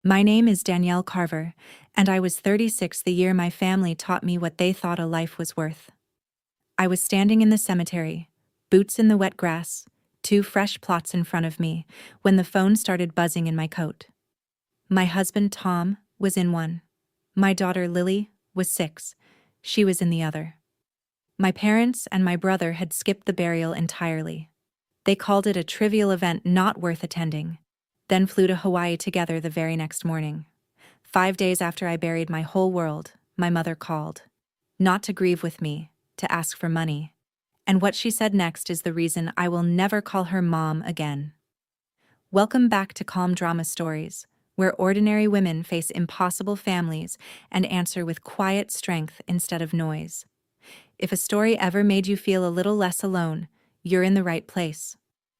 My name is Danielle Carver, and I was 36 the year my family taught me what they thought a life was worth. I was standing in the cemetery, boots in the wet grass, two fresh plots in front of me, when the phone started buzzing in my coat. My husband, Tom, was in one. My daughter, Lily, was 6. She was in the other. My parents and my brother had skipped the burial entirely. They called it a trivial event not worth attending, then flew to Hawaii together the very next morning. 5 days after I buried my whole world, my mother called. Not to grieve with me, to ask for money. And what she said next is the reason I will never call her mom again. Welcome back to Calm Drama Stories, where ordinary women face impossible families and answer with quiet strength instead of noise. If a story ever made you feel a little less alone, you're in the right place.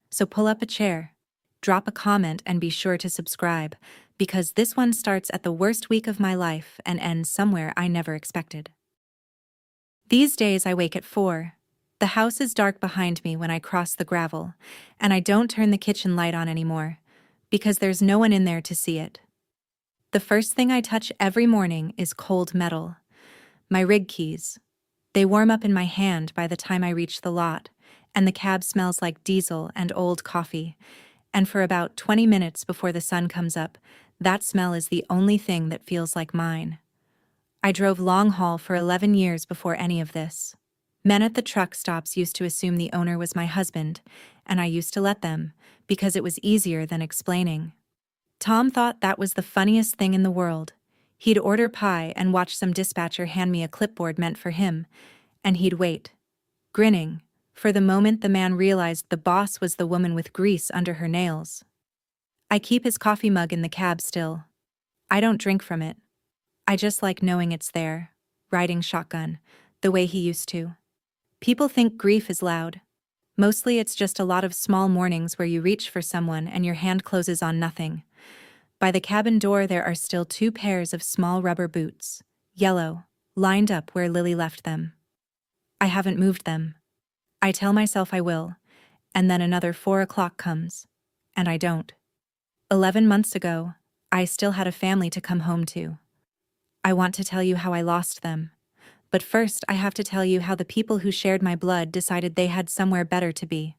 So pull up a chair, drop a comment, and be sure to subscribe, because this one starts at the worst week of my life and ends somewhere I never expected. These days I wake at 4. The house is dark behind me when I cross the gravel, and I don't turn the kitchen light on anymore, because there's no one in there to see it. The first thing I touch every morning is cold metal. My rig keys. They warm up in my hand by the time I reach the lot, and the cab smells like diesel and old coffee. And for about 20 minutes before the sun comes up, that smell is the only thing that feels like mine. I drove long haul for 11 years before any of this. Men at the truck stops used to assume the owner was my husband, and I used to let them, because it was easier than explaining. Tom thought that was the funniest thing in the world. He'd order pie and watch some dispatcher hand me a clipboard meant for him, and he'd wait, grinning, for the moment the man realized the boss was the woman with grease under her nails. I keep his coffee mug in the cab still. I don't drink from it. I just like knowing it's there, riding shotgun, the way he used to. People think grief is loud. Mostly it's just a lot of small mornings where you reach for someone and your hand closes on nothing. By the cabin door there are still 2 pairs of small rubber boots, yellow, lined up where Lily left them. I haven't moved them. I tell myself I will, and then another 4 o'clock comes, and I don't. 11 months ago, I still had a family to come home to. I want to tell you how I lost them, but first I have to tell you how the people who shared my blood decided they had somewhere better to be.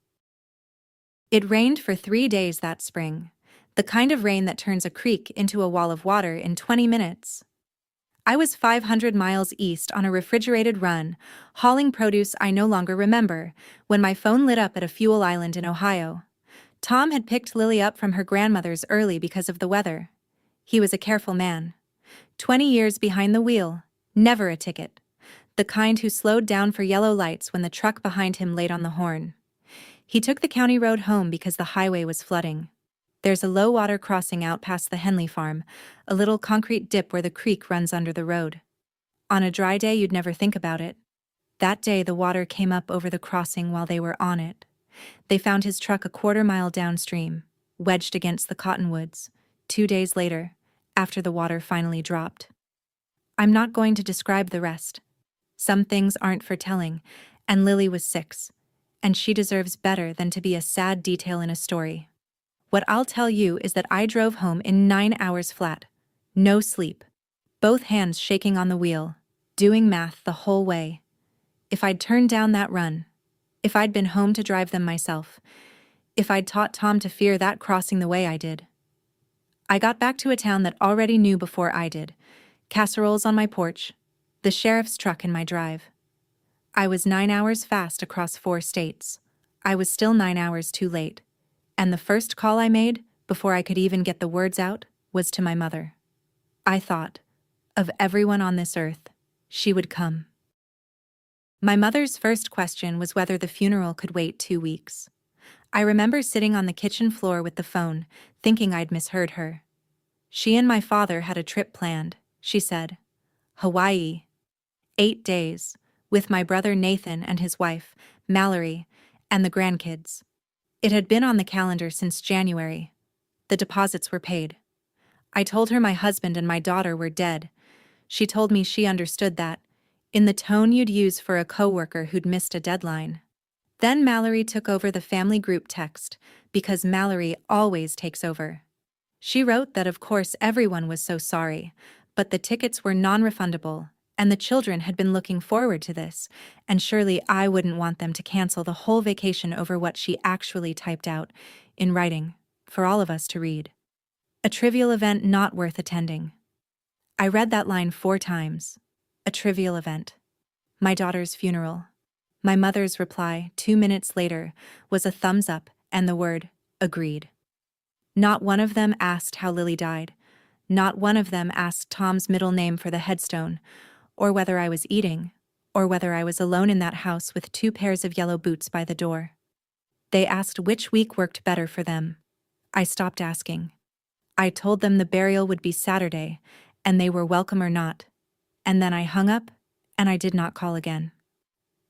It rained for 3 days that spring. The kind of rain that turns a creek into a wall of water in 20 minutes. I was 500 miles east on a refrigerated run, hauling produce I no longer remember, when my phone lit up at a fuel island in Ohio. Tom had picked Lily up from her grandmother's early because of the weather. He was a careful man. 20 years behind the wheel, never a ticket. The kind who slowed down for yellow lights when the truck behind him laid on the horn. He took the county road home because the highway was flooding. There's a low-water crossing out past the Henley farm, a little concrete dip where the creek runs under the road. On a dry day you'd never think about it. That day the water came up over the crossing while they were on it. They found his truck a quarter-mile downstream, wedged against the cottonwoods, 2 days later, after the water finally dropped. I'm not going to describe the rest. Some things aren't for telling, and Lily was 6, and she deserves better than to be a sad detail in a story. What I'll tell you is that I drove home in 9 hours flat. No sleep. Both hands shaking on the wheel, doing math the whole way. If I'd turned down that run, if I'd been home to drive them myself, if I'd taught Tom to fear that crossing the way I did. I got back to a town that already knew before I did. Casseroles on my porch, the sheriff's truck in my drive. I was 9 hours fast across 4 states. I was still 9 hours too late. And the first call I made, before I could even get the words out, was to my mother. I thought, of everyone on this earth, she would come. My mother's first question was whether the funeral could wait 2 weeks. I remember sitting on the kitchen floor with the phone, thinking I'd misheard her. She and my father had a trip planned, she said. Hawaii. 8 days, with my brother Nathan and his wife, Mallory, and the grandkids. It had been on the calendar since January. The deposits were paid. I told her my husband and my daughter were dead. She told me she understood that, in the tone you'd use for a coworker who'd missed a deadline. Then Mallory took over the family group text, because Mallory always takes over. She wrote that of course everyone was so sorry, but the tickets were non-refundable, and the children had been looking forward to this, and surely I wouldn't want them to cancel the whole vacation over what she actually typed out, in writing, for all of us to read. A trivial event not worth attending. I read that line 4 times. A trivial event. My daughter's funeral. My mother's reply, 2 minutes later, was a thumbs up and the word, agreed. Not one of them asked how Lily died. Not one of them asked Tom's middle name for the headstone, or whether I was eating, or whether I was alone in that house with 2 pairs of yellow boots by the door. They asked which week worked better for them. I stopped asking. I told them the burial would be Saturday, and they were welcome or not. And then I hung up, and I did not call again.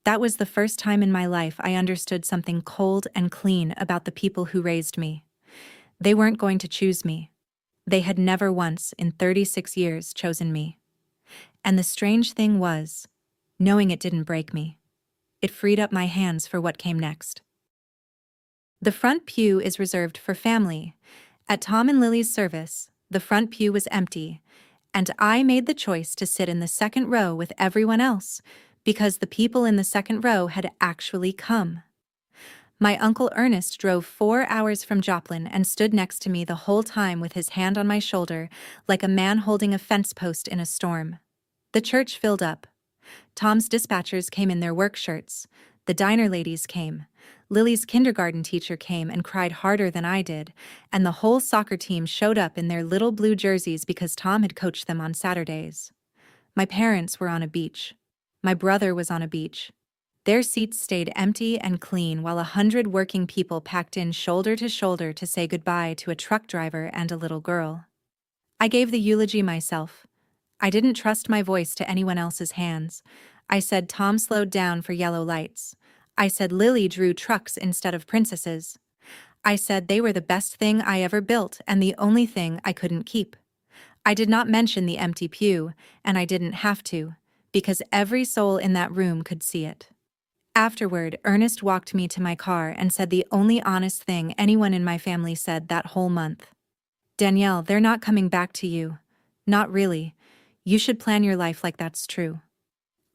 That was the first time in my life I understood something cold and clean about the people who raised me. They weren't going to choose me. They had never once, in 36 years, chosen me. And the strange thing was, knowing it didn't break me. It freed up my hands for what came next. The front pew is reserved for family. At Tom and Lily's service, the front pew was empty, and I made the choice to sit in the second row with everyone else, because the people in the second row had actually come. My Uncle Ernest drove 4 hours from Joplin and stood next to me the whole time with his hand on my shoulder, like a man holding a fence post in a storm. The church filled up. Tom's dispatchers came in their work shirts. The diner ladies came. Lily's kindergarten teacher came and cried harder than I did, and the whole soccer team showed up in their little blue jerseys because Tom had coached them on Saturdays. My parents were on a beach. My brother was on a beach. Their seats stayed empty and clean while 100 working people packed in shoulder to say goodbye to a truck driver and a little girl. I gave the eulogy myself. I didn't trust my voice to anyone else's hands. I said Tom slowed down for yellow lights. I said Lily drew trucks instead of princesses. I said they were the best thing I ever built and the only thing I couldn't keep. I did not mention the empty pew, and I didn't have to, because every soul in that room could see it. Afterward, Ernest walked me to my car and said the only honest thing anyone in my family said that whole month. Danielle, they're not coming back to you. Not really. You should plan your life like that's true.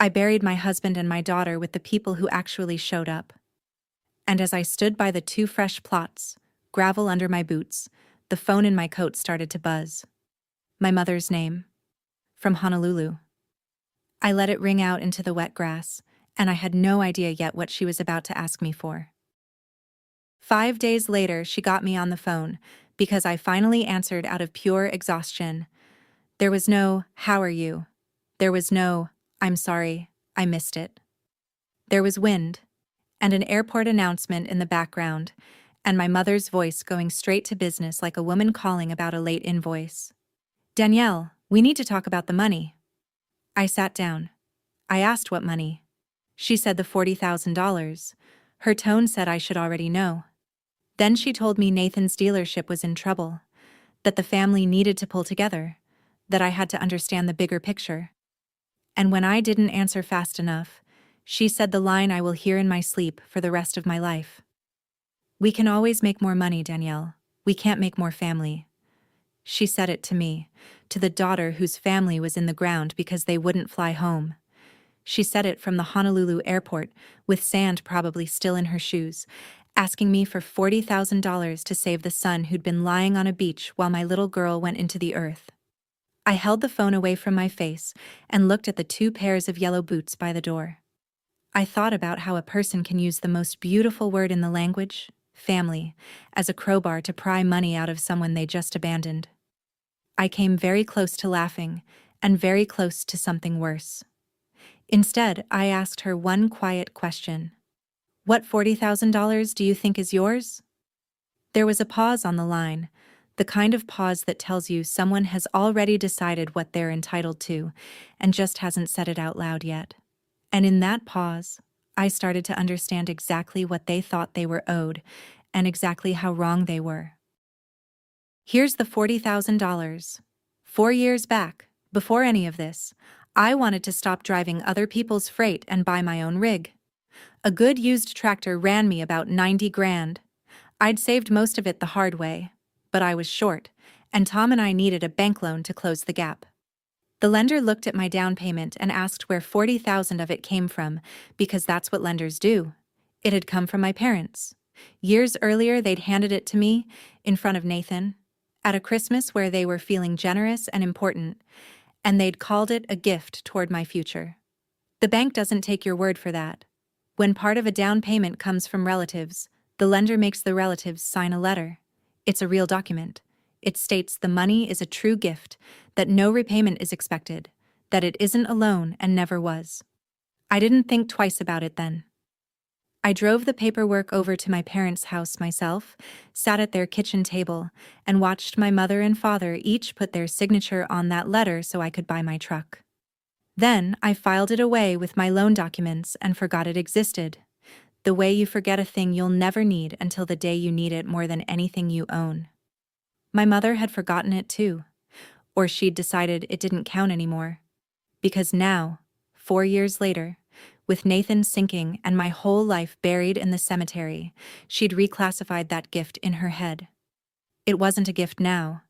I buried my husband and my daughter with the people who actually showed up. And as I stood by the 2 fresh plots, gravel under my boots, the phone in my coat started to buzz. My mother's name. From Honolulu. I let it ring out into the wet grass, and I had no idea yet what she was about to ask me for. 5 days later, she got me on the phone, because I finally answered out of pure exhaustion. There was no, "How are you?" There was no, "I'm sorry, I missed it." There was wind, and an airport announcement in the background, and my mother's voice going straight to business like a woman calling about a late invoice. "Danielle, we need to talk about the money." I sat down. I asked what money. She said the $40,000. Her tone said I should already know. Then she told me Nathan's dealership was in trouble, that the family needed to pull together, that I had to understand the bigger picture. And when I didn't answer fast enough, she said the line I will hear in my sleep for the rest of my life. "We can always make more money, Danielle. We can't make more family." She said it to me, to the daughter whose family was in the ground because they wouldn't fly home. She said it from the Honolulu airport, with sand probably still in her shoes, asking me for $40,000 to save the son who'd been lying on a beach while my little girl went into the earth. I held the phone away from my face and looked at the 2 pairs of yellow boots by the door. I thought about how a person can use the most beautiful word in the language, family, as a crowbar to pry money out of someone they just abandoned. I came very close to laughing, and very close to something worse. Instead, I asked her one quiet question. "What $40,000 do you think is yours?" There was a pause on the line, the kind of pause that tells you someone has already decided what they're entitled to, and just hasn't said it out loud yet. And in that pause, I started to understand exactly what they thought they were owed, and exactly how wrong they were. "Here's the $40,000. 4 years back, before any of this, I wanted to stop driving other people's freight and buy my own rig. A good used tractor ran me about 90 grand. I'd saved most of it the hard way, but I was short, and Tom and I needed a bank loan to close the gap. The lender looked at my down payment and asked where 40,000 of it came from, because that's what lenders do. It had come from my parents. Years earlier, they'd handed it to me, in front of Nathan, at a Christmas where they were feeling generous and important, and they'd called it a gift toward my future. The bank doesn't take your word for that. When part of a down payment comes from relatives, the lender makes the relatives sign a letter. It's a real document. It states the money is a true gift, that no repayment is expected, that it isn't a loan and never was. I didn't think twice about it then. I drove the paperwork over to my parents' house myself, sat at their kitchen table, and watched my mother and father each put their signature on that letter so I could buy my truck. Then I filed it away with my loan documents and forgot it existed. The way you forget a thing you'll never need until the day you need it more than anything you own. My mother had forgotten it too, or she'd decided it didn't count anymore. Because now, 4 years later, with Nathan sinking and my whole life buried in the cemetery, she'd reclassified that gift in her head. It wasn't a gift now.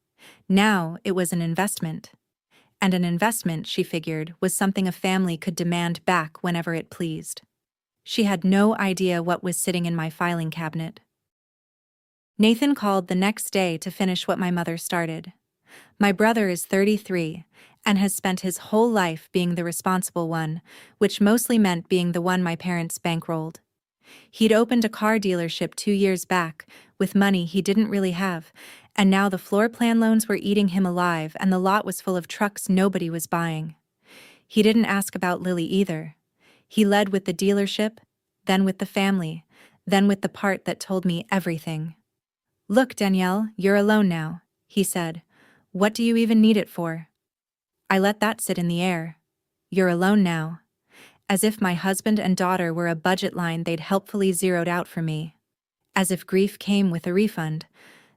Now it was an investment. And an investment, she figured, was something a family could demand back whenever it pleased. She had no idea what was sitting in my filing cabinet. Nathan called the next day to finish what my mother started. My brother is 33 and has spent his whole life being the responsible one, which mostly meant being the one my parents bankrolled. He'd opened a car dealership 2 years back, with money he didn't really have, and now the floor plan loans were eating him alive and the lot was full of trucks nobody was buying. He didn't ask about Lily either. He led with the dealership, then with the family, then with the part that told me everything. "Look, Danielle, you're alone now," he said. "What do you even need it for?" I let that sit in the air. You're alone now. As if my husband and daughter were a budget line they'd helpfully zeroed out for me. As if grief came with a refund.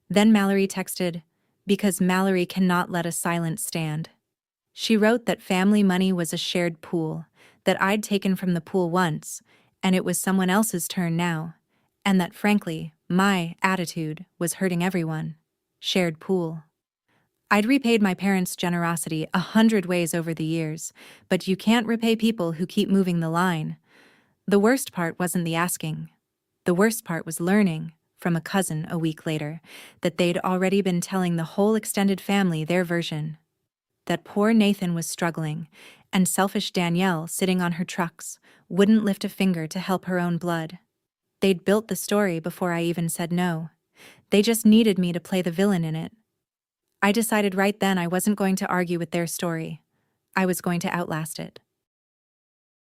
Then Mallory texted, because Mallory cannot let a silence stand. She wrote that family money was a shared pool, that I'd taken from the pool once, and it was someone else's turn now, and that frankly, my attitude was hurting everyone. Shared pool. I'd repaid my parents' generosity 100 ways over the years, but you can't repay people who keep moving the line. The worst part wasn't the asking. The worst part was learning, from a cousin a week later, that they'd already been telling the whole extended family their version. That poor Nathan was struggling, and selfish Danielle, sitting on her trucks, wouldn't lift a finger to help her own blood. They'd built the story before I even said no. They just needed me to play the villain in it. I decided right then I wasn't going to argue with their story. I was going to outlast it.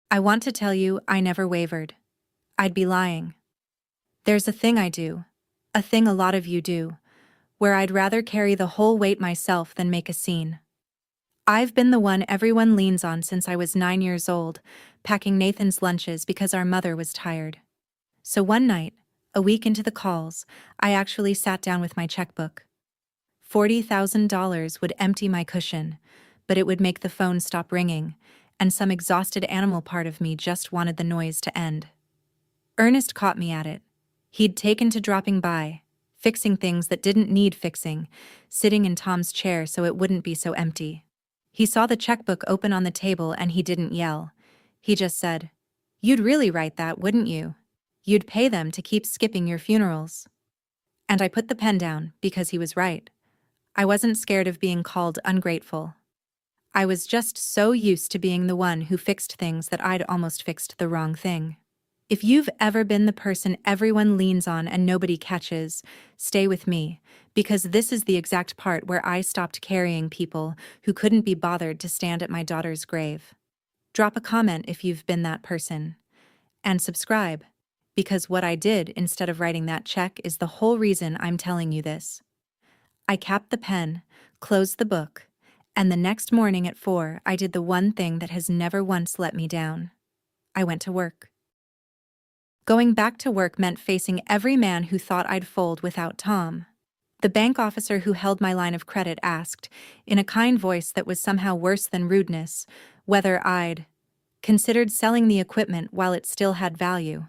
I want to tell you I never wavered. I'd be lying. There's a thing I do, a thing a lot of you do, where I'd rather carry the whole weight myself than make a scene. I've been the one everyone leans on since I was 9 years old, packing Nathan's lunches because our mother was tired. So one night, a week into the calls, I actually sat down with my checkbook. $40,000 would empty my cushion, but it would make the phone stop ringing, and some exhausted animal part of me just wanted the noise to end. Ernest caught me at it. He'd taken to dropping by, fixing things that didn't need fixing, sitting in Tom's chair so it wouldn't be so empty. He saw the checkbook open on the table and he didn't yell. He just said, "You'd really write that, wouldn't you? You'd pay them to keep skipping your funerals." And I put the pen down because he was right. I wasn't scared of being called ungrateful. I was just so used to being the one who fixed things that I'd almost fixed the wrong thing. If you've ever been the person everyone leans on and nobody catches, stay with me, because this is the exact part where I stopped carrying people who couldn't be bothered to stand at my daughter's grave. Drop a comment if you've been that person. And subscribe, because what I did instead of writing that check is the whole reason I'm telling you this. I capped the pen, closed the book, and the next morning at 4 I did the one thing that has never once let me down. I went to work. Going back to work meant facing every man who thought I'd fold without Tom. The bank officer who held my line of credit asked, in a kind voice that was somehow worse than rudeness, whether I'd considered selling the equipment while it still had value.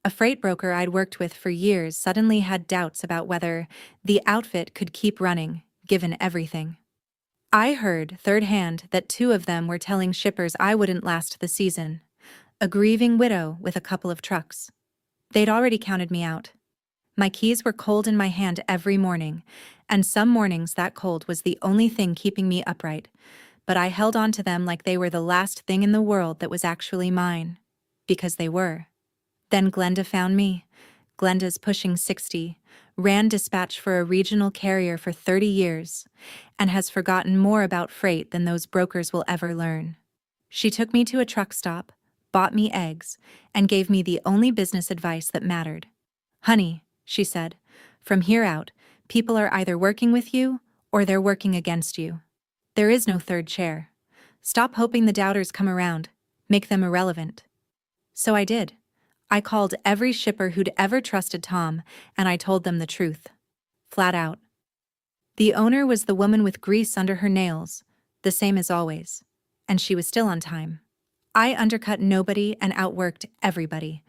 A freight broker I'd worked with for years suddenly had doubts about whether the outfit could keep running, given everything. I heard, third hand, that 2 of them were telling shippers I wouldn't last the season. A grieving widow with a couple of trucks. They'd already counted me out. My keys were cold in my hand every morning, and some mornings that cold was the only thing keeping me upright, but I held on to them like they were the last thing in the world that was actually mine. Because they were. Then Glenda found me. Glenda's pushing 60, ran dispatch for a regional carrier for 30 years, and has forgotten more about freight than those brokers will ever learn. She took me to a truck stop, bought me eggs, and gave me the only business advice that mattered. "Honey," she said, "from here out, people are either working with you or they're working against you. There is no third chair. Stop hoping the doubters come around. Make them irrelevant." So I did. I called every shipper who'd ever trusted Tom, and I told them the truth. Flat out. The owner was the woman with grease under her nails, the same as always. And she was still on time. I undercut nobody and outworked everybody.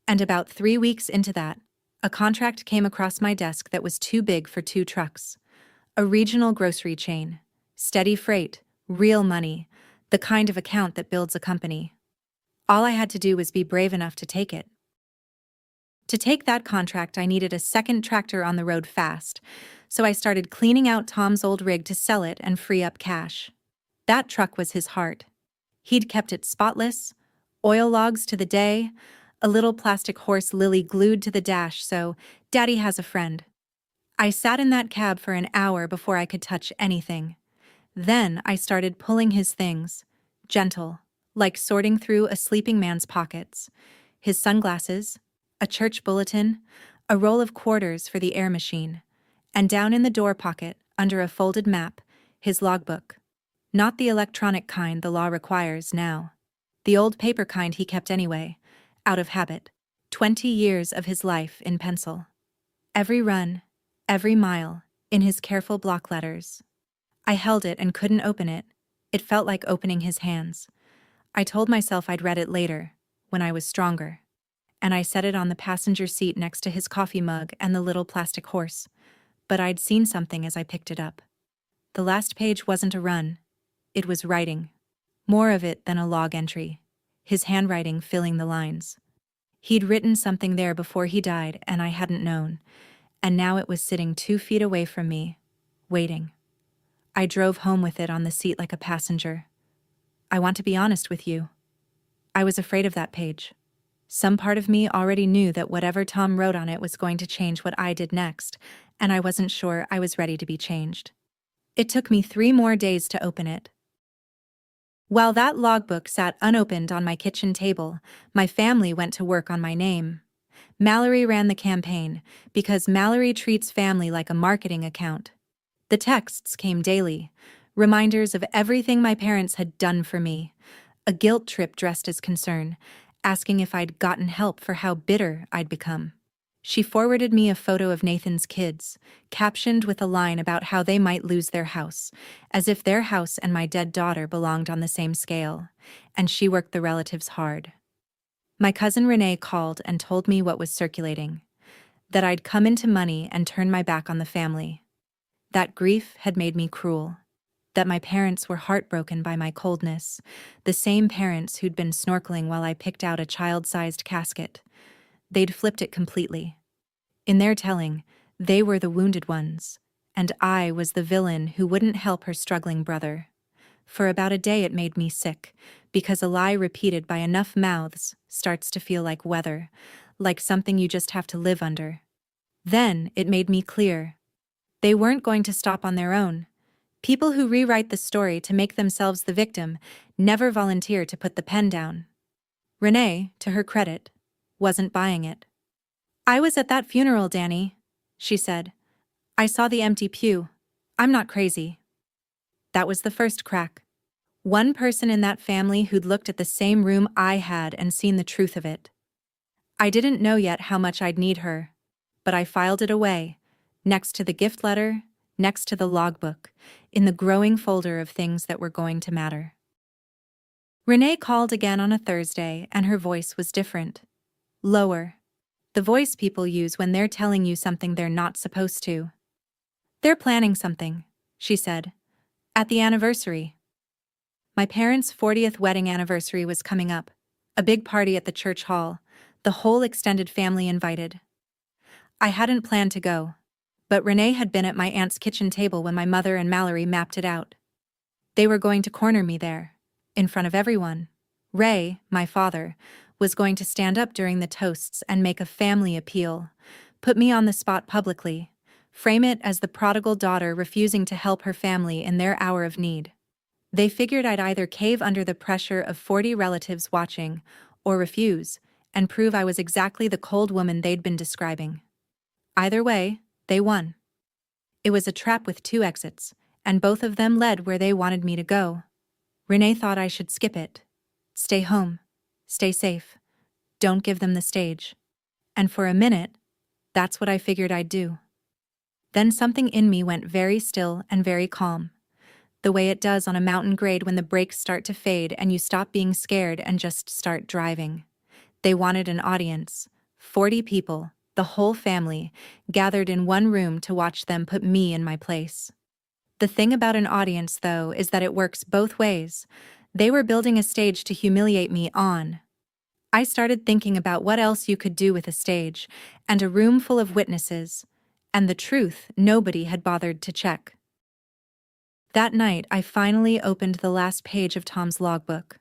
And about 3 weeks into that, a contract came across my desk that was too big for 2 trucks. A regional grocery chain. Steady freight, real money, the kind of account that builds a company. All I had to do was be brave enough to take it. To take that contract, I needed a second tractor on the road fast, so I started cleaning out Tom's old rig to sell it and free up cash. That truck was his heart. He'd kept it spotless, oil logs to the day, a little plastic horse lily glued to the dash, so Daddy has a friend. I sat in that cab for an hour before I could touch anything. Then I started pulling his things, gentle, like sorting through a sleeping man's pockets. His sunglasses, a church bulletin, a roll of quarters for the air machine, and down in the door pocket, under a folded map, his logbook. Not the electronic kind the law requires now. The old paper kind he kept anyway, out of habit. 20 years of his life in pencil. Every run, every mile, in his careful block letters. I held it and couldn't open it. It felt like opening his hands. I told myself I'd read it later, when I was stronger. And I set it on the passenger seat next to his coffee mug and the little plastic horse. But I'd seen something as I picked it up. The last page wasn't a run. It was writing. More of it than a log entry. His handwriting filling the lines. He'd written something there before he died, and I hadn't known. And now it was sitting 2 feet away from me, waiting. I drove home with it on the seat like a passenger. I want to be honest with you. I was afraid of that page. Some part of me already knew that whatever Tom wrote on it was going to change what I did next, and I wasn't sure I was ready to be changed. It took me 3 more days to open it. While that logbook sat unopened on my kitchen table, my family went to work on my name. Mallory ran the campaign, because Mallory treats family like a marketing account. The texts came daily, reminders of everything my parents had done for me, a guilt trip dressed as concern, asking if I'd gotten help for how bitter I'd become. She forwarded me a photo of Nathan's kids, captioned with a line about how they might lose their house, as if their house and my dead daughter belonged on the same scale, and she worked the relatives hard. My cousin Renee called and told me what was circulating, that I'd come into money and turn my back on the family. That grief had made me cruel, that my parents were heartbroken by my coldness, the same parents who'd been snorkeling while I picked out a child-sized casket. They'd flipped it completely. In their telling, they were the wounded ones, and I was the villain who wouldn't help her struggling brother. For about a day it made me sick, because a lie repeated by enough mouths starts to feel like weather, like something you just have to live under. Then it made me clear. They weren't going to stop on their own. People who rewrite the story to make themselves the victim never volunteer to put the pen down. Renee, to her credit, wasn't buying it. "I was at that funeral, Danny," she said. "I saw the empty pew. I'm not crazy." That was the first crack. One person in that family who'd looked at the same room I had and seen the truth of it. I didn't know yet how much I'd need her, but I filed it away, next to the gift letter, next to the logbook, in the growing folder of things that were going to matter. Renee called again on a Thursday, and her voice was different. Lower. The voice people use when they're telling you something they're not supposed to. They're planning something, she said. At the anniversary. My parents' 40th wedding anniversary was coming up. A big party at the church hall. The whole extended family invited. I hadn't planned to go. But Renee had been at my aunt's kitchen table when my mother and Mallory mapped it out. They were going to corner me there, in front of everyone. Ray, my father, was going to stand up during the toasts and make a family appeal, put me on the spot publicly, frame it as the prodigal daughter refusing to help her family in their hour of need. They figured I'd either cave under the pressure of 40 relatives watching, or refuse, and prove I was exactly the cold woman they'd been describing. Either way, they won. It was a trap with 2 exits, and both of them led where they wanted me to go. Renee thought I should skip it. Stay home. Stay safe. Don't give them the stage. And for a minute, that's what I figured I'd do. Then something in me went very still and very calm. The way it does on a mountain grade when the brakes start to fade and you stop being scared and just start driving. They wanted an audience. 40 people, the whole family, gathered in one room to watch them put me in my place. The thing about an audience, though, is that it works both ways. They were building a stage to humiliate me on. I started thinking about what else you could do with a stage, and a room full of witnesses, and the truth nobody had bothered to check. That night, I finally opened the last page of Tom's logbook.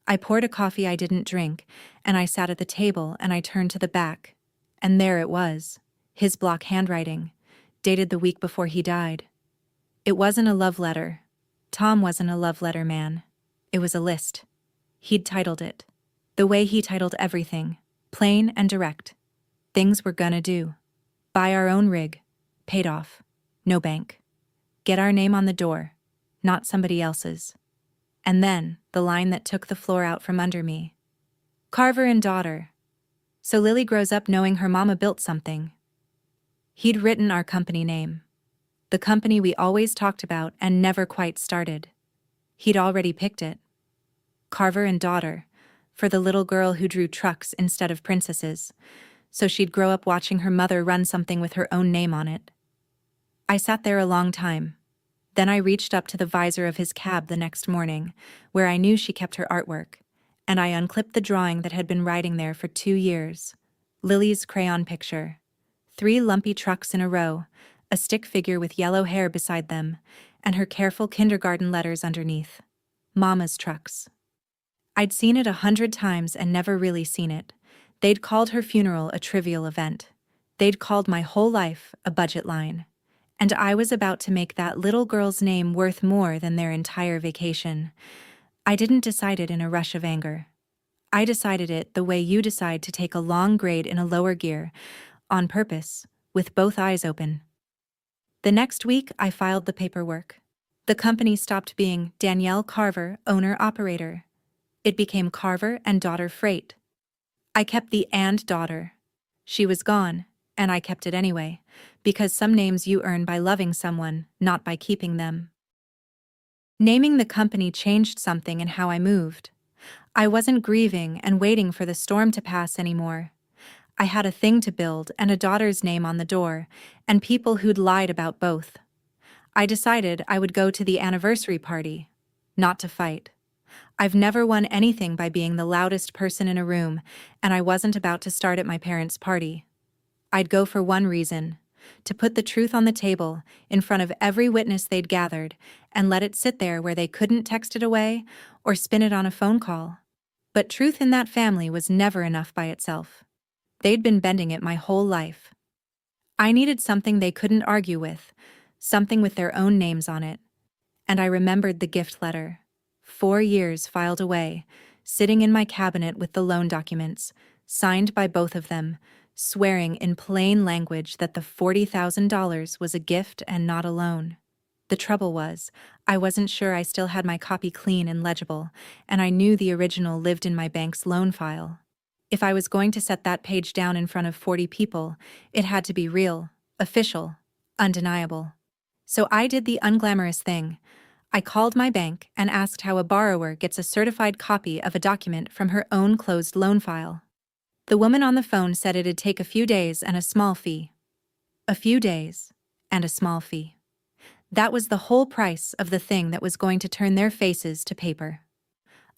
I poured a coffee I didn't drink, and I sat at the table and I turned to the back. And there it was, his block handwriting, dated the week before he died. It wasn't a love letter. Tom wasn't a love letter man. It was a list. He'd titled it. The way he titled everything, plain and direct. Things we're gonna do. Buy our own rig. Paid off. No bank. Get our name on the door. Not somebody else's. And then, the line that took the floor out from under me. Carver and daughter. So Lily grows up knowing her mama built something. He'd written our company name. The company we always talked about and never quite started. He'd already picked it. Carver and daughter, for the little girl who drew trucks instead of princesses, so she'd grow up watching her mother run something with her own name on it. I sat there a long time. Then I reached up to the visor of his cab the next morning, where I knew she kept her artwork, and I unclipped the drawing that had been writing there for 2 years. Lily's crayon picture. 3 lumpy trucks in a row, a stick figure with yellow hair beside them, and her careful kindergarten letters underneath. Mama's trucks. I'd seen it 100 times and never really seen it. They'd called her funeral a trivial event. They'd called my whole life a budget line. And I was about to make that little girl's name worth more than their entire vacation. I didn't decide it in a rush of anger. I decided it the way you decide to take a long grade in a lower gear, on purpose, with both eyes open. The next week, I filed the paperwork. The company stopped being Danielle Carver, owner-operator. It became Carver and Daughter Freight. I kept the and daughter. She was gone, and I kept it anyway, because some names you earn by loving someone, not by keeping them. Naming the company changed something in how I moved. I wasn't grieving and waiting for the storm to pass anymore. I had a thing to build and a daughter's name on the door, and people who'd lied about both. I decided I would go to the anniversary party, not to fight. I've never won anything by being the loudest person in a room, and I wasn't about to start at my parents' party. I'd go for one reason, to put the truth on the table in front of every witness they'd gathered and let it sit there where they couldn't text it away or spin it on a phone call. But truth in that family was never enough by itself. They'd been bending it my whole life. I needed something they couldn't argue with, something with their own names on it. And I remembered the gift letter. 4 years filed away, sitting in my cabinet with the loan documents, signed by both of them, swearing in plain language that the $40,000 was a gift and not a loan. The trouble was, I wasn't sure I still had my copy clean and legible, and I knew the original lived in my bank's loan file. If I was going to set that page down in front of 40 people, it had to be real, official, undeniable. So I did the unglamorous thing. I called my bank and asked how a borrower gets a certified copy of a document from her own closed loan file. The woman on the phone said it'd take a few days and a small fee. A few days and a small fee. That was the whole price of the thing that was going to turn their faces to paper.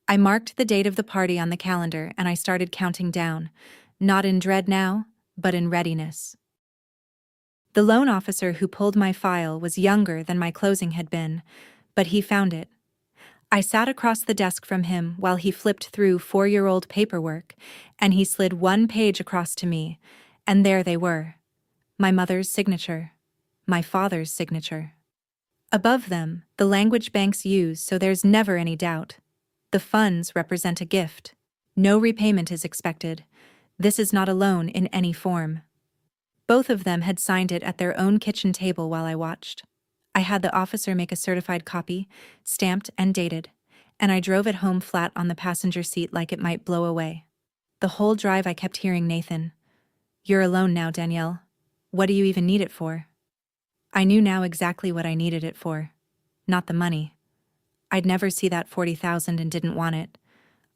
I marked the date of the party on the calendar and I started counting down, not in dread now, but in readiness. The loan officer who pulled my file was younger than my closing had been, but he found it. I sat across the desk from him while he flipped through 4-year-old paperwork, and he slid one page across to me, and there they were. My mother's signature. My father's signature. Above them, the language banks use so there's never any doubt. The funds represent a gift. No repayment is expected. This is not a loan in any form. Both of them had signed it at their own kitchen table while I watched. I had the officer make a certified copy, stamped and dated, and I drove it home flat on the passenger seat like it might blow away. The whole drive I kept hearing Nathan. "You're alone now, Danielle. What do you even need it for?" I knew now exactly what I needed it for. Not the money. I'd never see that 40,000 and didn't want it.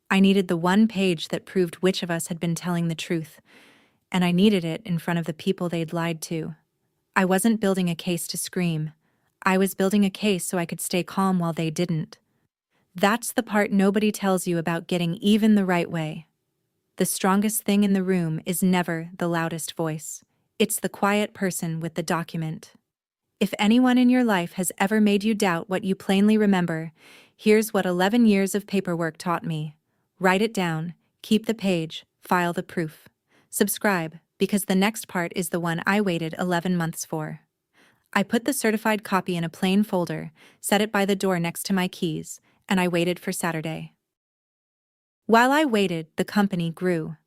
I needed the one page that proved which of us had been telling the truth, and I needed it in front of the people they'd lied to. I wasn't building a case to scream. I was building a case so I could stay calm while they didn't. That's the part nobody tells you about getting even the right way. The strongest thing in the room is never the loudest voice. It's the quiet person with the document. If anyone in your life has ever made you doubt what you plainly remember, here's what 11 years of paperwork taught me. Write it down, keep the page, file the proof. Subscribe, because the next part is the one I waited 11 months for. I put the certified copy in a plain folder, set it by the door next to my keys, and I waited for Saturday. While I waited, the company grew.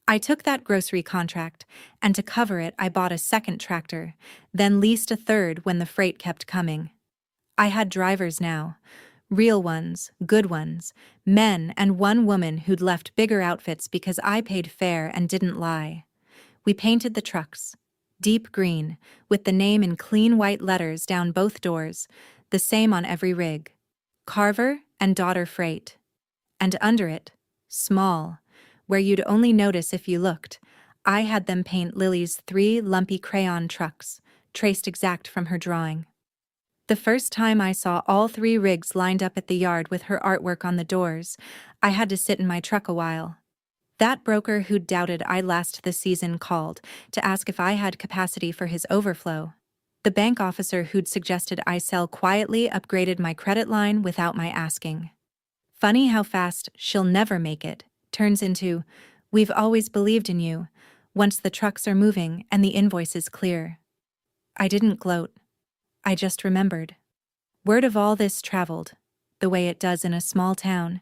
I took that grocery contract, and to cover it I bought a second tractor, then leased a third when the freight kept coming. I had drivers now. Real ones, good ones, men and one woman who'd left bigger outfits because I paid fair and didn't lie. We painted the trucks. Deep green, with the name in clean white letters down both doors, the same on every rig. Carver and Daughter Freight. And under it, small, where you'd only notice if you looked, I had them paint Lily's 3 lumpy crayon trucks, traced exact from her drawing. The first time I saw all 3 rigs lined up at the yard with her artwork on the doors, I had to sit in my truck a while. That broker who'd doubted I'd last the season called to ask if I had capacity for his overflow. The bank officer who'd suggested I sell quietly upgraded my credit line without my asking. Funny how fast "she'll never make it" turns into "we've always believed in you" once the trucks are moving and the invoice is clear. I didn't gloat. I just remembered. Word of all this traveled, the way it does in a small town,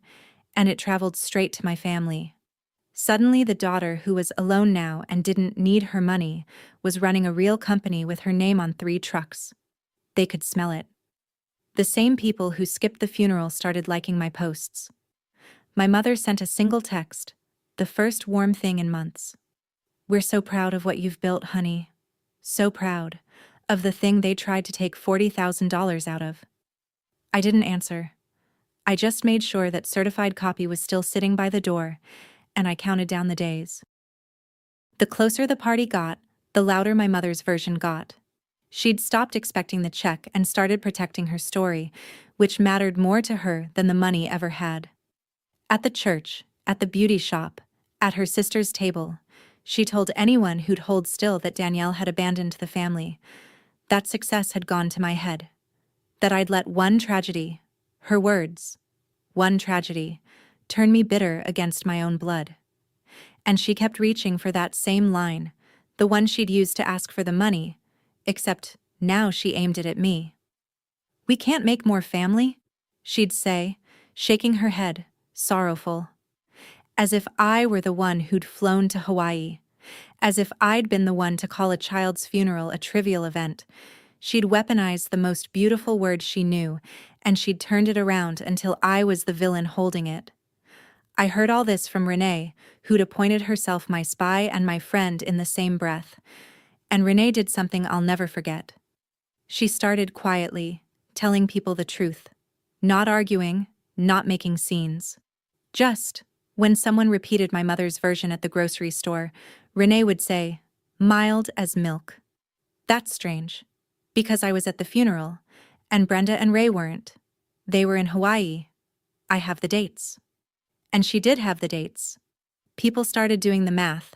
and it traveled straight to my family. Suddenly the daughter who was alone now and didn't need her money was running a real company with her name on 3 trucks. They could smell it. The same people who skipped the funeral started liking my posts. My mother sent a single text, the first warm thing in months. "We're so proud of what you've built, honey. So proud of the thing they tried to take $40,000 out of." I didn't answer. I just made sure that certified copy was still sitting by the door, and I counted down the days. The closer the party got, the louder my mother's version got. She'd stopped expecting the check and started protecting her story, which mattered more to her than the money ever had. At the church, at the beauty shop, at her sister's table, she told anyone who'd hold still that Danielle had abandoned the family. That success had gone to my head. That I'd let one tragedy, her words, one tragedy, turn me bitter against my own blood. And she kept reaching for that same line, the one she'd used to ask for the money, except now she aimed it at me. "We can't make more family?" she'd say, shaking her head, sorrowful. As if I were the one who'd flown to Hawaii. As if I'd been the one to call a child's funeral a trivial event. She'd weaponized the most beautiful word she knew, and she'd turned it around until I was the villain holding it. I heard all this from Renee, who'd appointed herself my spy and my friend in the same breath. And Renee did something I'll never forget. She started quietly, telling people the truth. Not arguing, not making scenes. Just, when someone repeated my mother's version at the grocery store, Renee would say, "Mild as milk." That's strange, because I was at the funeral, And Brenda and Ray weren't. They were in Hawaii. I have the dates. And she did have the dates. People started doing the math.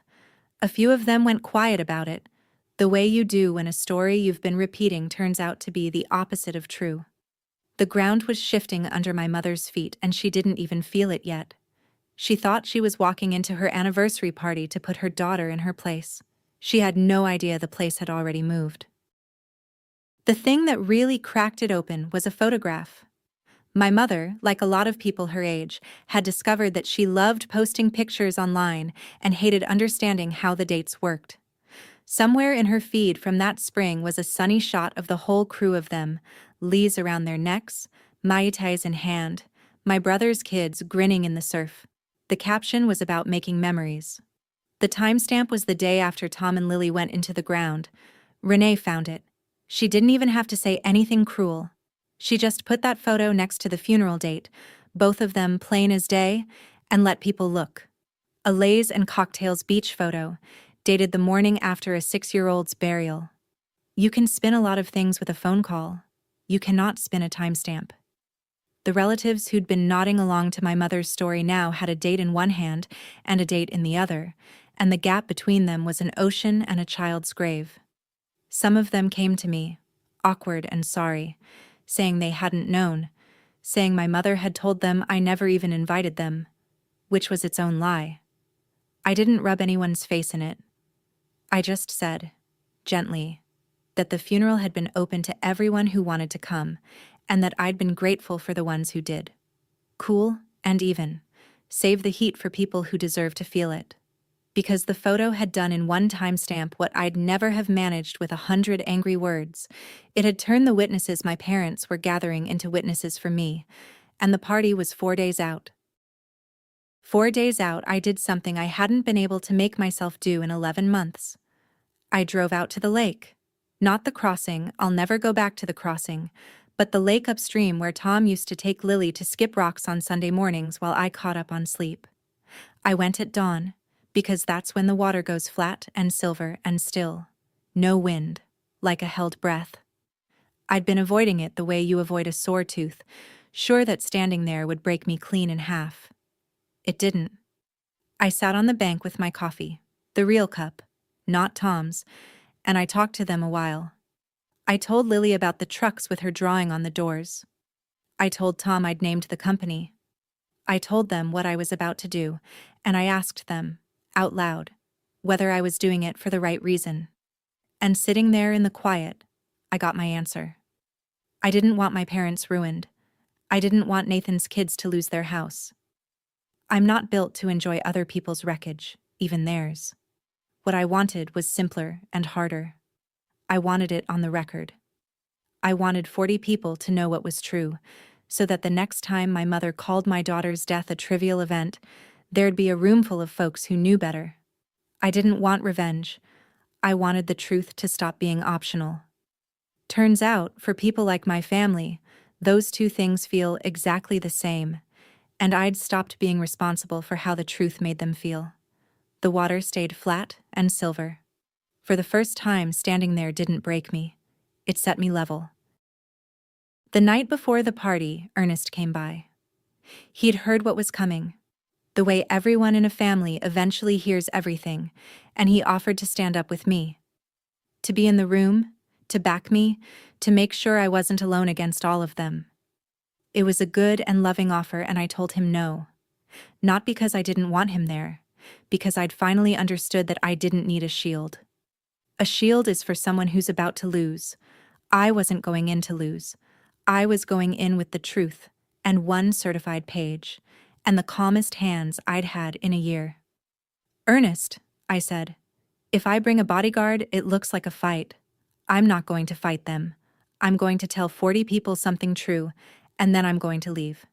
A few of them went quiet about it, the way you do when a story you've been repeating turns out to be the opposite of true. The ground was shifting under my mother's feet, and she didn't even feel it yet. She thought she was walking into her anniversary party to put her daughter in her place. She had no idea the place had already moved. The thing that really cracked it open was a photograph. My mother, like a lot of people her age, had discovered that she loved posting pictures online and hated understanding how the dates worked. Somewhere in her feed from that spring was a sunny shot of the whole crew of them, leis around their necks, mai tais in hand, my brother's kids grinning in the surf. The caption was about making memories. The timestamp was the day after Tom and Lily went into the ground. Renee found it. She didn't even have to say anything cruel. She just put that photo next to the funeral date, both of them plain as day, and let people look. A Lays and Cocktails beach photo, dated the morning after a 6-year-old's burial. You can spin a lot of things with a phone call. You cannot spin a timestamp. The relatives who'd been nodding along to my mother's story now had a date in one hand and a date in the other, and the gap between them was an ocean and a child's grave. Some of them came to me, awkward and sorry, saying they hadn't known, saying my mother had told them I never even invited them, which was its own lie. I didn't rub anyone's face in it. I just said, gently, that the funeral had been open to everyone who wanted to come, and that I'd been grateful for the ones who did. Cool and even. Save the heat for people who deserve to feel it. Because the photo had done in one timestamp what I'd never have managed with 100 angry words. It had turned the witnesses my parents were gathering into witnesses for me, and the party was 4 days out. 4 days out, I did something I hadn't been able to make myself do in 11 months. I drove out to the lake. Not the crossing, I'll never go back to the crossing, but the lake upstream where Tom used to take Lily to skip rocks on Sunday mornings while I caught up on sleep. I went at dawn, because that's when the water goes flat and silver and still. No wind, like a held breath. I'd been avoiding it the way you avoid a sore tooth, sure that standing there would break me clean in half. It didn't. I sat on the bank with my coffee, the real cup, not Tom's, and I talked to them a while. I told Lily about the trucks with her drawing on the doors. I told Tom I'd named the company. I told them what I was about to do, and I asked them, out loud, whether I was doing it for the right reason. And sitting there in the quiet, I got my answer. I didn't want my parents ruined. I didn't want Nathan's kids to lose their house. I'm not built to enjoy other people's wreckage, even theirs. What I wanted was simpler and harder. I wanted it on the record. I wanted 40 people to know what was true, so that the next time my mother called my daughter's death a trivial event, there'd be a room full of folks who knew better. I didn't want revenge. I wanted the truth to stop being optional. Turns out, for people like my family, those two things feel exactly the same, and I'd stopped being responsible for how the truth made them feel. The water stayed flat and silver. For the first time, standing there didn't break me. It set me level. The night before the party, Ernest came by. He'd heard what was coming, the way everyone in a family eventually hears everything, and he offered to stand up with me. To be in the room, to back me, to make sure I wasn't alone against all of them. It was a good and loving offer, and I told him no. Not because I didn't want him there, because I'd finally understood that I didn't need a shield. A shield is for someone who's about to lose. I wasn't going in to lose. I was going in with the truth, and one certified page, and the calmest hands I'd had in a year. Ernest, I said, if I bring a bodyguard, it looks like a fight. I'm not going to fight them. I'm going to tell 40 people something true, and then I'm going to leave.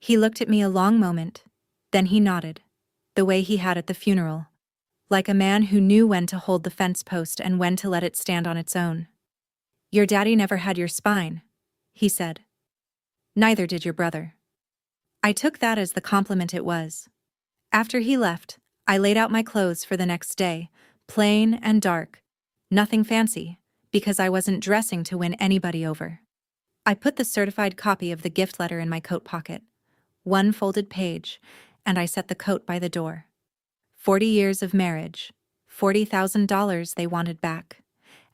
He looked at me a long moment, then he nodded, the way he had at the funeral, like a man who knew when to hold the fence post and when to let it stand on its own. Your daddy never had your spine, he said. Neither did your brother. I took that as the compliment it was. After he left, I laid out my clothes for the next day, plain and dark, nothing fancy, because I wasn't dressing to win anybody over. I put the certified copy of the gift letter in my coat pocket, one folded page, and I set the coat by the door. 40 years of marriage, $40,000 they wanted back,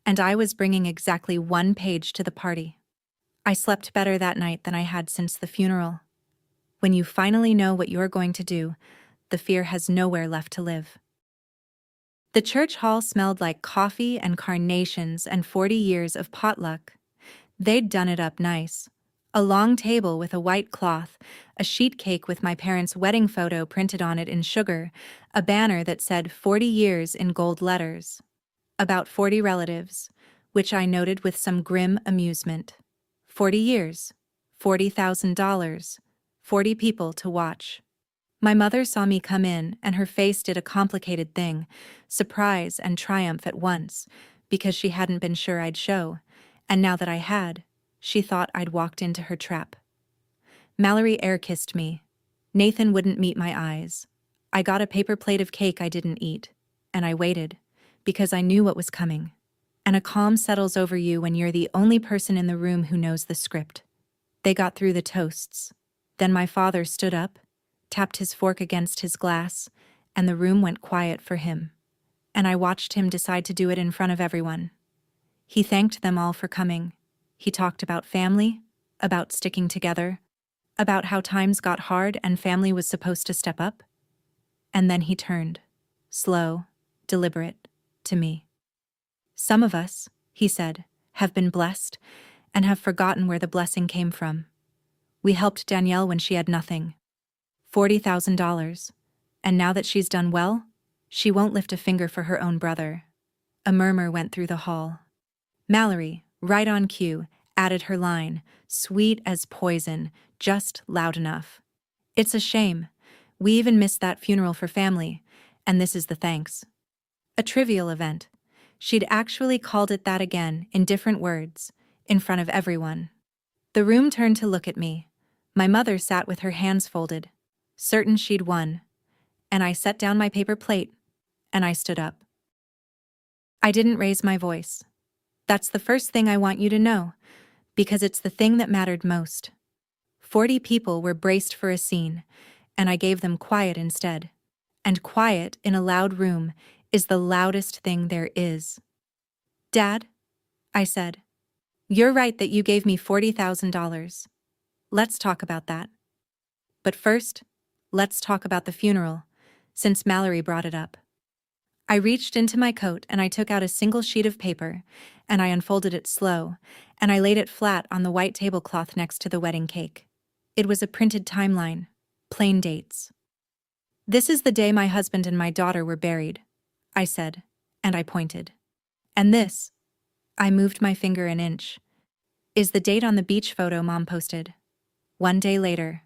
and I was bringing exactly one page to the party. I slept better that night than I had since the funeral. When you finally know what you're going to do, the fear has nowhere left to live. The church hall smelled like coffee and carnations and 40 years of potluck. They'd done it up nice. A long table with a white cloth, a sheet cake with my parents' wedding photo printed on it in sugar, a banner that said 40 years in gold letters. About 40 relatives, which I noted with some grim amusement. 40 years, $40,000, 40 people to watch. My mother saw me come in, and her face did a complicated thing, surprise and triumph at once, because she hadn't been sure I'd show, and now that I had, she thought I'd walked into her trap. Mallory air-kissed me. Nathan wouldn't meet my eyes. I got a paper plate of cake I didn't eat, and I waited, because I knew what was coming. And a calm settles over you when you're the only person in the room who knows the script. They got through the toasts. Then my father stood up, tapped his fork against his glass, and the room went quiet for him. And I watched him decide to do it in front of everyone. He thanked them all for coming. He talked about family, about sticking together, about how times got hard and family was supposed to step up. And then he turned, slow, deliberate, to me. Some of us, he said, have been blessed and have forgotten where the blessing came from. We helped Danielle when she had nothing. $40,000. And now that she's done well, she won't lift a finger for her own brother. A murmur went through the hall. Mallory, right on cue, added her line, sweet as poison, just loud enough. It's a shame. We even missed that funeral for family, and this is the thanks. A trivial event. She'd actually called it that again, in different words, in front of everyone. The room turned to look at me. My mother sat with her hands folded, certain she'd won, and I set down my paper plate, and I stood up. I didn't raise my voice. That's the first thing I want you to know, because it's the thing that mattered most. 40 people were braced for a scene, and I gave them quiet instead. And quiet in a loud room is the loudest thing there is. Dad, I said, you're right that you gave me $40,000. Let's talk about that. But first, let's talk about the funeral, since Mallory brought it up. I reached into my coat and I took out a single sheet of paper, and I unfolded it slow, and I laid it flat on the white tablecloth next to the wedding cake. It was a printed timeline, plain dates. This is the day my husband and my daughter were buried, I said, and I pointed. And this, I moved my finger an inch, is the date on the beach photo Mom posted. 1 day later.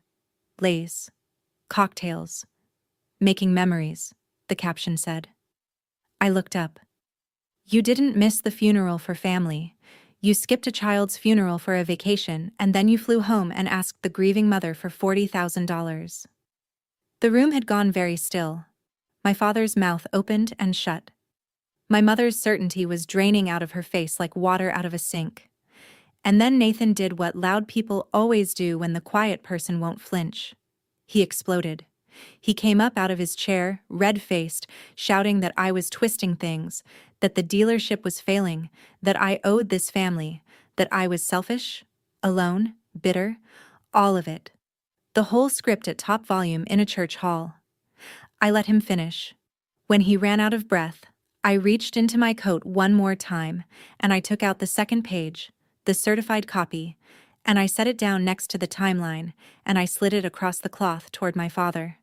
Lays. Cocktails. Making memories, the caption said. I looked up. You didn't miss the funeral for family. You skipped a child's funeral for a vacation, and then you flew home and asked the grieving mother for $40,000. The room had gone very still. My father's mouth opened and shut. My mother's certainty was draining out of her face like water out of a sink. And then Nathan did what loud people always do when the quiet person won't flinch. He exploded. He came up out of his chair, red-faced, shouting that I was twisting things, that the dealership was failing, that I owed this family, that I was selfish, alone, bitter, all of it. The whole script at top volume in a church hall. I let him finish. When he ran out of breath, I reached into my coat one more time, and I took out the second page, the certified copy, and I set it down next to the timeline, and I slid it across the cloth toward my father.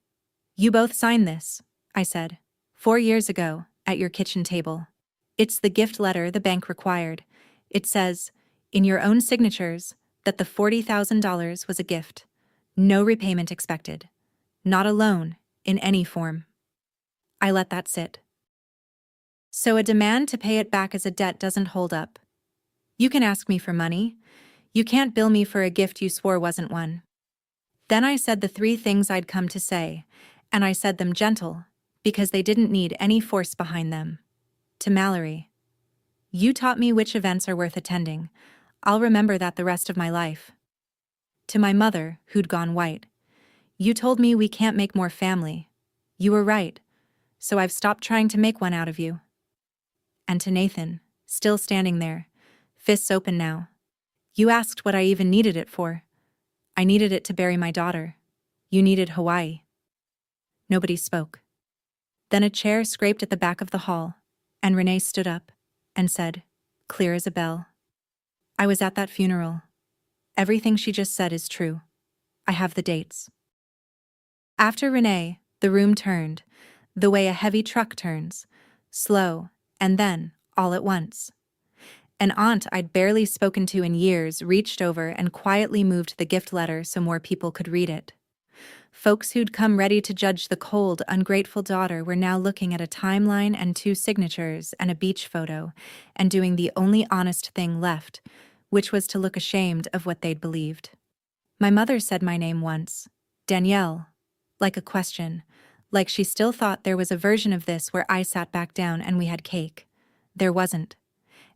You both signed this, I said, 4 years ago, at your kitchen table. It's the gift letter the bank required. It says, in your own signatures, that the $40,000 was a gift. No repayment expected. Not a loan, in any form. I let that sit. So a demand to pay it back as a debt doesn't hold up. You can ask me for money. You can't bill me for a gift you swore wasn't one. Then I said the 3 things I'd come to say, and I said them gentle, because they didn't need any force behind them. To Mallory. You taught me which events are worth attending. I'll remember that the rest of my life. To my mother, who'd gone white. You told me we can't make more family. You were right, so I've stopped trying to make one out of you. And to Nathan, still standing there, fists open now. You asked what I even needed it for. I needed it to bury my daughter. You needed Hawaii. Nobody spoke. Then a chair scraped at the back of the hall, and Renee stood up and said, clear as a bell, I was at that funeral. Everything she just said is true. I have the dates. After Renee, the room turned, the way a heavy truck turns, slow, and then, all at once. An aunt I'd barely spoken to in years reached over and quietly moved the gift letter so more people could read it. Folks who'd come ready to judge the cold, ungrateful daughter were now looking at a timeline and 2 signatures and a beach photo, and doing the only honest thing left, which was to look ashamed of what they'd believed. My mother said my name once, Danielle, like a question, like she still thought there was a version of this where I sat back down and we had cake. There wasn't.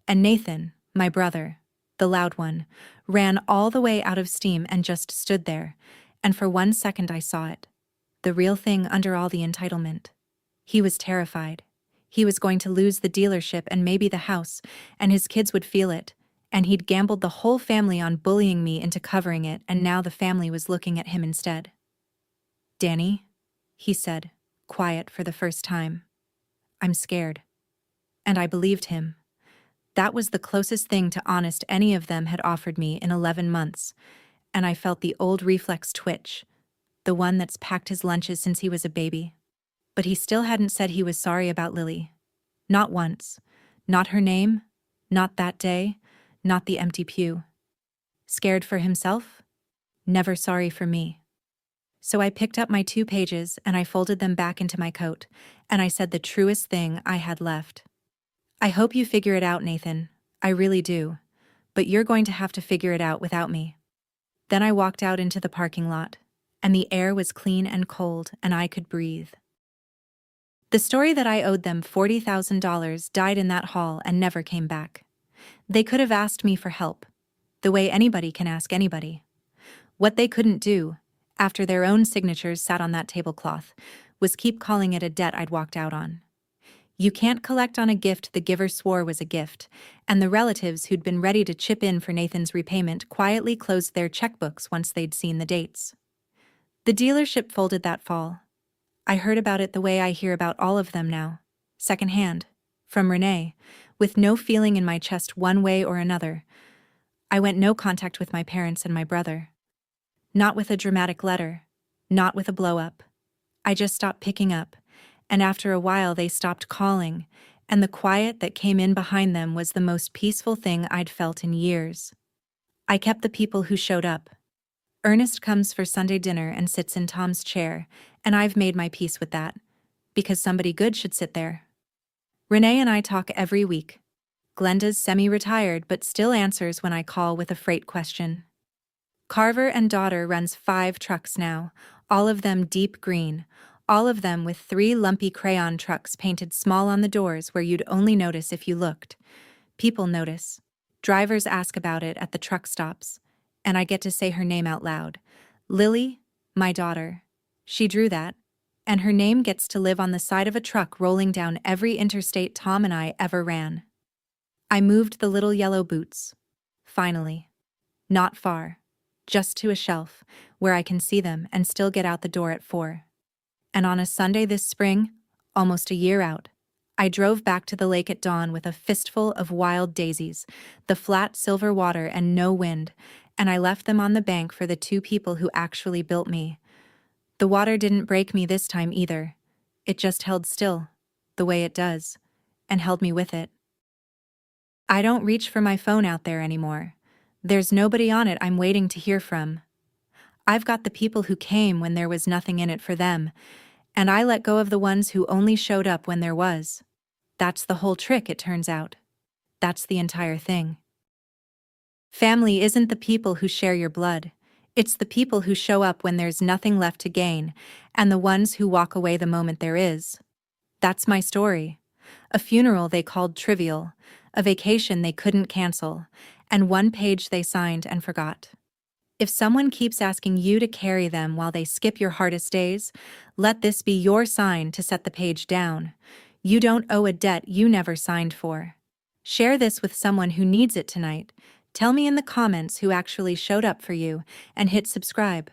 And Nathan, my brother, the loud one, ran all the way out of steam and just stood there, and for 1 second I saw it. The real thing under all the entitlement. He was terrified. He was going to lose the dealership and maybe the house, and his kids would feel it, and he'd gambled the whole family on bullying me into covering it, and now the family was looking at him instead. Danny, he said, quiet for the first time. I'm scared. And I believed him. That was the closest thing to honest any of them had offered me in 11 months, and I felt the old reflex twitch, the one that's packed his lunches since he was a baby. But he still hadn't said he was sorry about Lily. Not once. Not her name, not that day, not the empty pew. Scared for himself? Never sorry for me. So I picked up my 2 pages and I folded them back into my coat, and I said the truest thing I had left. I hope you figure it out, Nathan. I really do. But you're going to have to figure it out without me. Then I walked out into the parking lot, and the air was clean and cold, and I could breathe. The story that I owed them $40,000 died in that hall and never came back. They could have asked me for help, the way anybody can ask anybody. What they couldn't do, after their own signatures sat on that tablecloth, was keep calling it a debt I'd walked out on. You can't collect on a gift the giver swore was a gift, and the relatives who'd been ready to chip in for Nathan's repayment quietly closed their checkbooks once they'd seen the dates. The dealership folded that fall. I heard about it the way I hear about all of them now, secondhand, from Renee, with no feeling in my chest one way or another. I went no contact with my parents and my brother. Not with a dramatic letter, not with a blow-up. I just stopped picking up, and after a while they stopped calling, and the quiet that came in behind them was the most peaceful thing I'd felt in years. I kept the people who showed up. Ernest comes for Sunday dinner and sits in Tom's chair, and I've made my peace with that, because somebody good should sit there. Renee and I talk every week. Glenda's semi-retired but still answers when I call with a freight question. Carver and daughter runs 5 trucks now, all of them deep green, all of them with 3 lumpy crayon trucks painted small on the doors where you'd only notice if you looked. People notice. Drivers ask about it at the truck stops, and I get to say her name out loud. Lily, my daughter. She drew that, and her name gets to live on the side of a truck rolling down every interstate Tom and I ever ran. I moved the little yellow boots. Finally. Not far. Just to a shelf, where I can see them and still get out the door at 4. And on a Sunday this spring, almost a year out, I drove back to the lake at dawn with a fistful of wild daisies, the flat silver water and no wind, and I left them on the bank for the 2 people who actually built me. The water didn't break me this time either. It just held still, the way it does, and held me with it. I don't reach for my phone out there anymore. There's nobody on it I'm waiting to hear from. I've got the people who came when there was nothing in it for them, and I let go of the ones who only showed up when there was. That's the whole trick, it turns out. That's the entire thing. Family isn't the people who share your blood. It's the people who show up when there's nothing left to gain, and the ones who walk away the moment there is. That's my story. A funeral they called trivial, a vacation they couldn't cancel, and one page they signed and forgot. If someone keeps asking you to carry them while they skip your hardest days, let this be your sign to set the page down. You don't owe a debt you never signed for. Share this with someone who needs it tonight. Tell me in the comments who actually showed up for you, and hit subscribe.